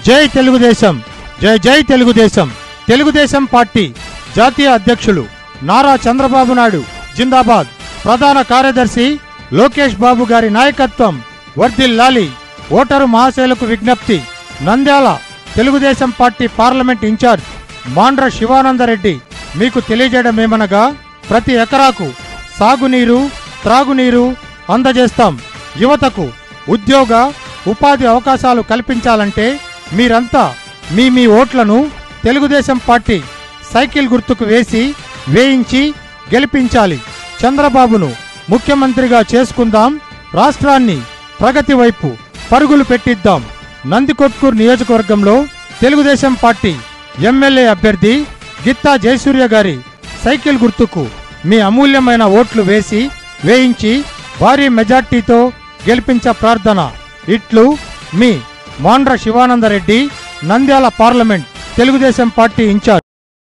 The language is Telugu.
జై తెలుగుదేశం, జై జై తెలుగుదేశం. తెలుగుదేశం పార్టీ జాతీయ అధ్యక్షులు నారా చంద్రబాబు నాయుడు జిందాబాద్. ప్రధాన కార్యదర్శి లోకేష్ బాబు గారి నాయకత్వం వర్ధిల్లాలి. ఓటరు మహాశయులకు విజ్ఞప్తి. Nandyal Telugu Desam party parliament incharge Mandra Sivananda Reddy మీకు తెలియజేయడమేమనగా, ప్రతి ఎకరాకు సాగునీరు, త్రాగునీరు అందజేస్తాం. యువతకు ఉద్యోగ ఉపాధి అవకాశాలు కల్పించాలంటే మీరంతా మీ ఓట్లను తెలుగుదేశం పార్టీ సైకిల్ గుర్తుకు వేయించి గెలిపించాలి. చంద్రబాబును ముఖ్యమంత్రిగా చేసుకుందాం. రాష్ట్రాన్ని ప్రగతి వైపు పరుగులు పెట్టిద్దాం. నందికొట్కూరు నియోజకవర్గంలో తెలుగుదేశం పార్టీ ఎమ్మెల్యే అభ్యర్థి గిత్తా జయసూర్య గారి సైకిల్ గుర్తుకు మీ అమూల్యమైన ఓట్లు వేయించి భారీ మెజార్టీతో గెలిపించే ప్రార్థన. ఇట్లు మీ Mandra Shivanandareddy, Nandyal parliament Telugu Desam party incharge.